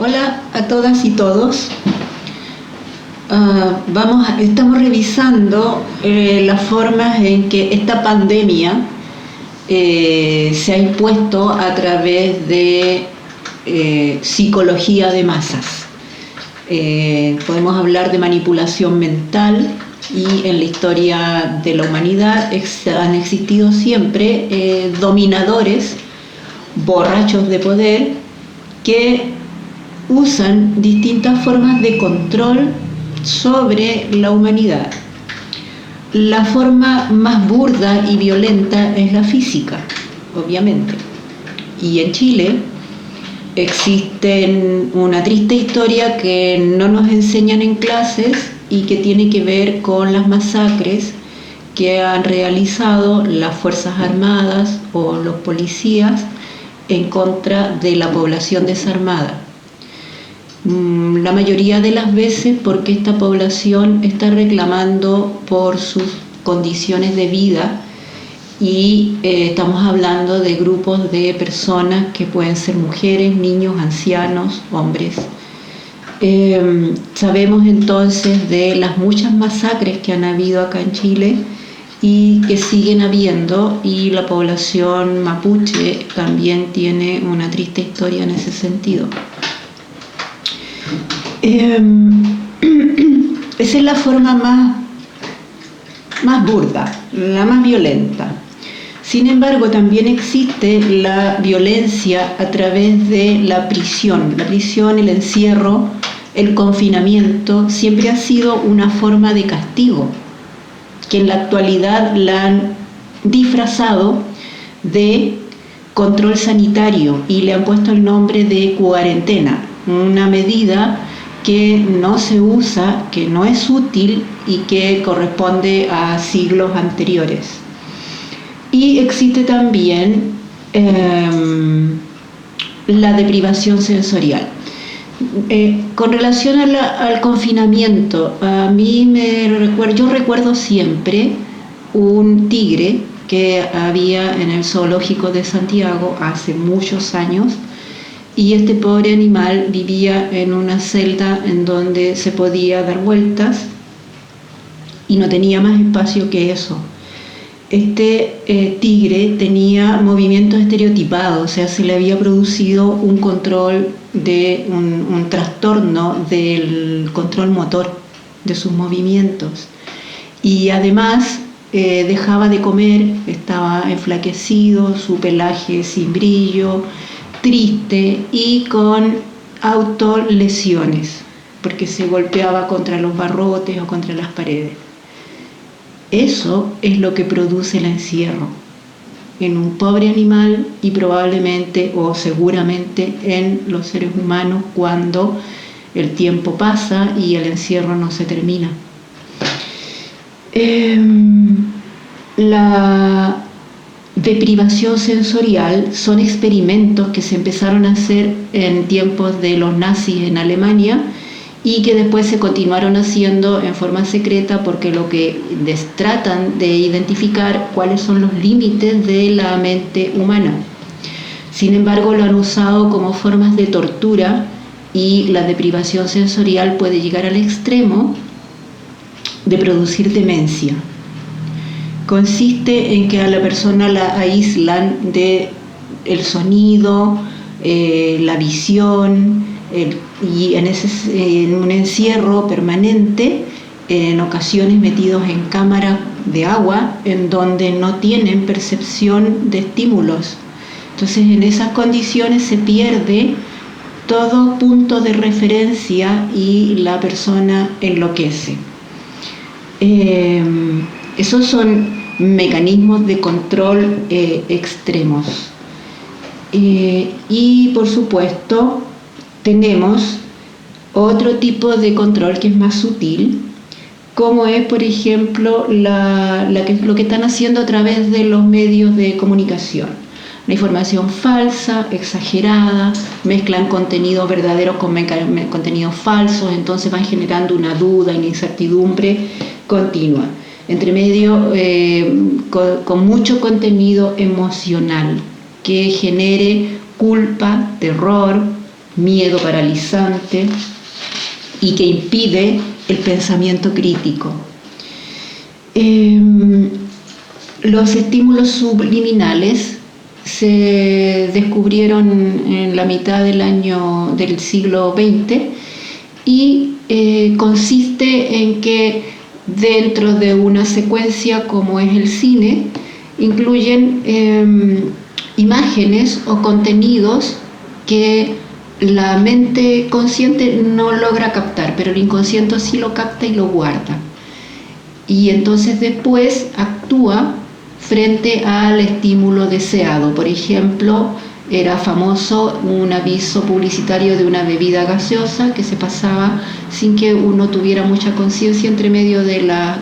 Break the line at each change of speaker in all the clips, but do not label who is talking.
Hola a todas y todos. Estamos revisando las formas en que esta pandemia se ha impuesto a través de psicología de masas. Podemos hablar de manipulación mental, y en la historia de la humanidad han existido siempre dominadores, borrachos de poder, que usan distintas formas de control sobre la humanidad. La forma más burda y violenta es la física, obviamente. Y en Chile existe una triste historia que no nos enseñan en clases y que tiene que ver con las masacres que han realizado las Fuerzas Armadas o los policías en contra de la población desarmada. La mayoría de las veces porque esta población está reclamando por sus condiciones de vida y estamos hablando de grupos de personas que pueden ser mujeres, niños, ancianos, hombres. Sabemos entonces de las muchas masacres que han habido acá en Chile y que siguen habiendo, y la población mapuche también tiene una triste historia en ese sentido. Esa es la forma más burda, la más violenta. Sin embargo, también existe la violencia a través de la prisión. La prisión, el encierro, el confinamiento, siempre ha sido una forma de castigo, que en la actualidad la han disfrazado de control sanitario y le han puesto el nombre de cuarentena, una medida que no se usa, que no es útil y que corresponde a siglos anteriores. Y existe también la deprivación sensorial. Con relación al confinamiento, yo recuerdo siempre un tigre que había en el zoológico de Santiago hace muchos años, y este pobre animal vivía en una celda en donde se podía dar vueltas y no tenía más espacio que eso. Este tigre tenía movimientos estereotipados, o sea, se le había producido un control de un trastorno del control motor de sus movimientos, y además dejaba de comer, estaba enflaquecido, su pelaje sin brillo, triste y con autolesiones porque se golpeaba contra los barrotes o contra las paredes. Eso es lo que produce el encierro en un pobre animal y probablemente o seguramente en los seres humanos cuando el tiempo pasa y el encierro no se termina. La deprivación sensorial son experimentos que se empezaron a hacer en tiempos de los nazis en Alemania y que después se continuaron haciendo en forma secreta porque lo que tratan de identificar cuáles son los límites de la mente humana. Sin embargo, lo han usado como formas de tortura y la deprivación sensorial puede llegar al extremo de producir demencia. Consiste en que a la persona la aíslan del sonido, la visión, y en un encierro permanente, en ocasiones metidos en cámaras de agua en donde no tienen percepción de estímulos. Entonces, en esas condiciones se pierde todo punto de referencia y la persona enloquece. Esos son mecanismos de control extremos. Y por supuesto tenemos otro tipo de control que es más sutil, como es por ejemplo lo que están haciendo a través de los medios de comunicación. La información falsa, exagerada, mezclan contenidos verdaderos con contenidos falsos, entonces van generando una duda y una incertidumbre continua. Entre medio, con mucho contenido emocional que genere culpa, terror, miedo paralizante y que impide el pensamiento crítico. Los estímulos subliminales se descubrieron en la mitad del siglo XX y consiste en que dentro de una secuencia como es el cine incluyen imágenes o contenidos que la mente consciente no logra captar, pero el inconsciente sí lo capta y lo guarda. Y entonces después actúa frente al estímulo deseado. Por ejemplo, era famoso un aviso publicitario de una bebida gaseosa que se pasaba sin que uno tuviera mucha conciencia entre medio de las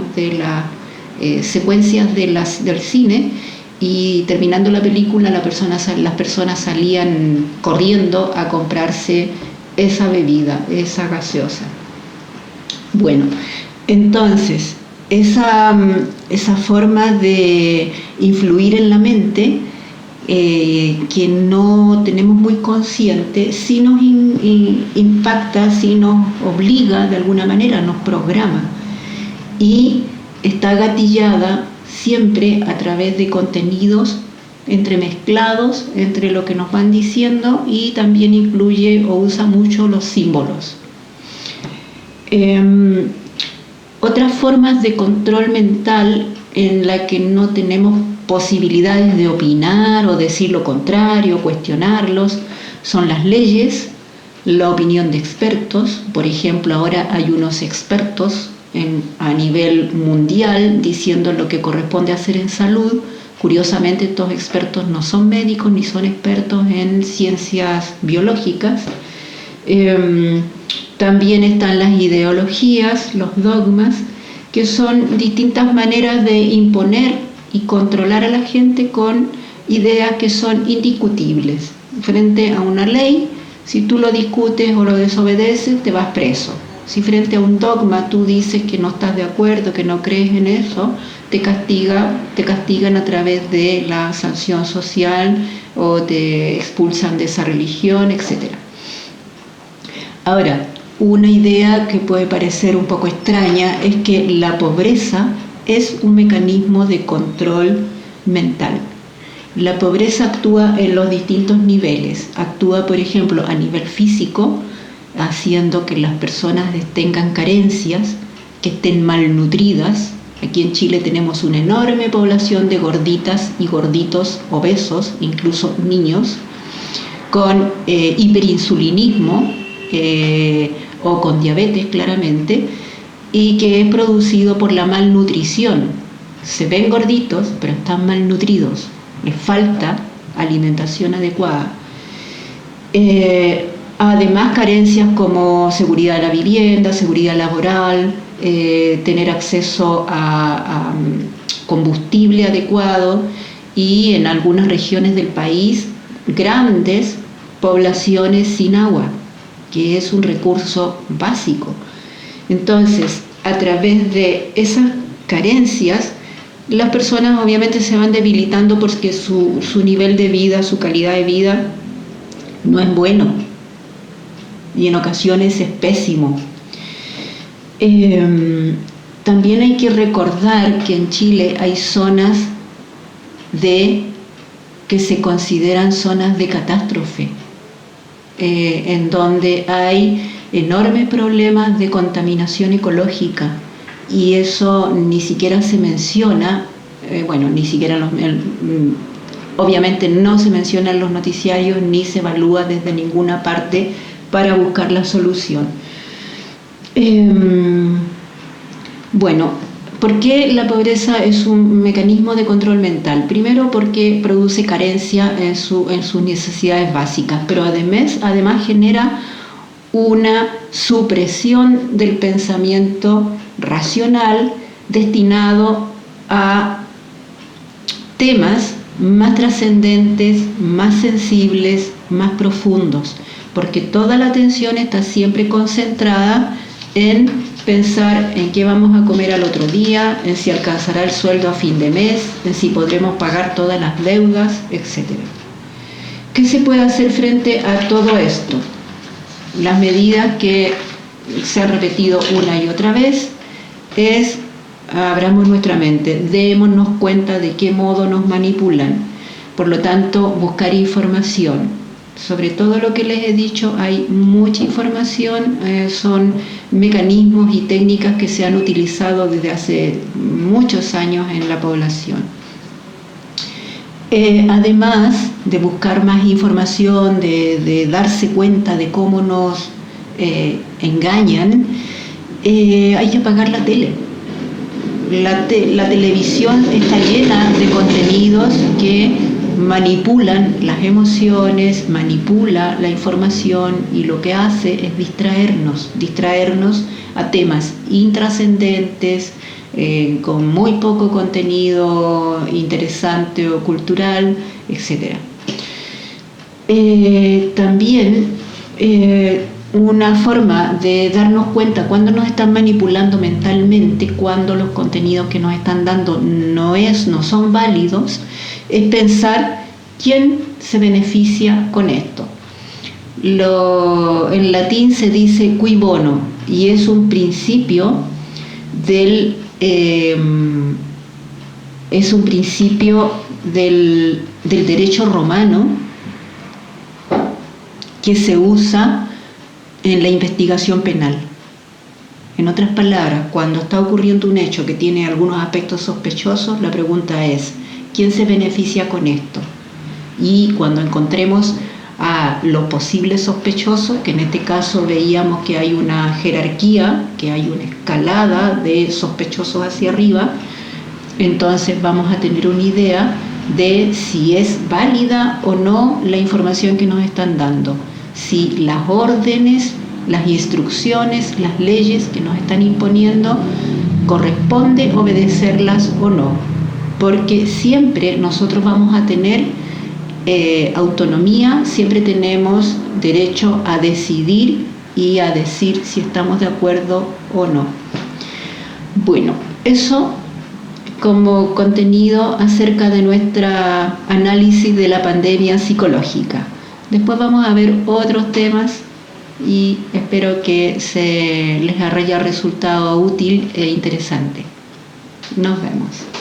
secuencias del cine, y terminando la película las personas salían corriendo a comprarse esa bebida, esa gaseosa. Bueno, entonces esa forma de influir en la mente que no tenemos muy consciente, sí nos impacta, sí nos obliga de alguna manera, nos programa, y está gatillada siempre a través de contenidos entremezclados entre lo que nos van diciendo, y también incluye o usa mucho los símbolos. Otras formas de control mental en la que no tenemos posibilidades de opinar o decir lo contrario, cuestionarlos, son las leyes, la opinión de expertos. Por ejemplo, ahora hay unos expertos a nivel mundial diciendo lo que corresponde hacer en salud. Curiosamente, estos expertos no son médicos ni son expertos en ciencias biológicas. También están las ideologías, los dogmas, que son distintas maneras de imponer y controlar a la gente con ideas que son indiscutibles. Frente a una ley, si tú lo discutes o lo desobedeces, te vas preso. Si frente a un dogma tú dices que no estás de acuerdo, que no crees en eso, te castigan a través de la sanción social o te expulsan de esa religión, etc. Ahora, una idea que puede parecer un poco extraña es que la pobreza es un mecanismo de control mental. La pobreza actúa en los distintos niveles. Actúa, por ejemplo, a nivel físico, haciendo que las personas tengan carencias, que estén malnutridas. Aquí en Chile tenemos una enorme población de gorditas y gorditos obesos, incluso niños, con hiperinsulinismo o con diabetes claramente, y que es producido por la malnutrición. Se ven gorditos, pero están malnutridos, les falta alimentación adecuada. Además, carencias como seguridad de la vivienda, seguridad laboral, tener acceso a combustible adecuado, y en algunas regiones del país grandes poblaciones sin agua, que es un recurso básico. Entonces, a través de esas carencias, las personas obviamente se van debilitando porque su nivel de vida, su calidad de vida no es bueno, y en ocasiones es pésimo. También hay que recordar que en Chile hay zonas que se consideran zonas de catástrofe, en donde hay enormes problemas de contaminación ecológica, y eso ni siquiera se menciona, obviamente no se menciona en los noticiarios ni se evalúa desde ninguna parte para buscar la solución. ¿Por qué la pobreza es un mecanismo de control mental? Primero, porque produce carencia en sus necesidades básicas, pero además genera una supresión del pensamiento racional destinado a temas más trascendentes, más sensibles, más profundos, porque toda la atención está siempre concentrada en pensar en qué vamos a comer al otro día, en si alcanzará el sueldo a fin de mes, en si podremos pagar todas las deudas, etc. ¿Qué se puede hacer frente a todo esto? las medidas que se han repetido una y otra vez es: abramos nuestra mente, démonos cuenta de qué modo nos manipulan. Por lo tanto, buscar información. Sobre todo lo que les he dicho, hay mucha información, son mecanismos y técnicas que se han utilizado desde hace muchos años en la población. Además de buscar más información, de darse cuenta de cómo nos engañan, hay que apagar la tele. La televisión está llena de contenidos que manipulan las emociones, manipula la información, y lo que hace es distraernos a temas intrascendentes, con muy poco contenido interesante o cultural, etc. También una forma de darnos cuenta cuando nos están manipulando mentalmente, cuando los contenidos que nos están dando no son válidos, es pensar quién se beneficia con esto. En latín se dice cui bono, y es un principio del derecho romano que se usa en la investigación penal. En otras palabras, cuando está ocurriendo un hecho que tiene algunos aspectos sospechosos, la pregunta es: ¿quién se beneficia con esto? Y cuando encontremos a los posibles sospechosos, que en este caso veíamos que hay una jerarquía, que hay una escalada de sospechosos hacia arriba, entonces vamos a tener una idea de si es válida o no la información que nos están dando, si las órdenes, las instrucciones, las leyes que nos están imponiendo corresponde obedecerlas o no, porque siempre nosotros vamos a tener autonomía, siempre tenemos derecho a decidir y a decir si estamos de acuerdo o no. Bueno, eso como contenido acerca de nuestro análisis de la pandemia psicológica. Después vamos a ver otros temas y espero que les haya resultado útil e interesante. Nos vemos.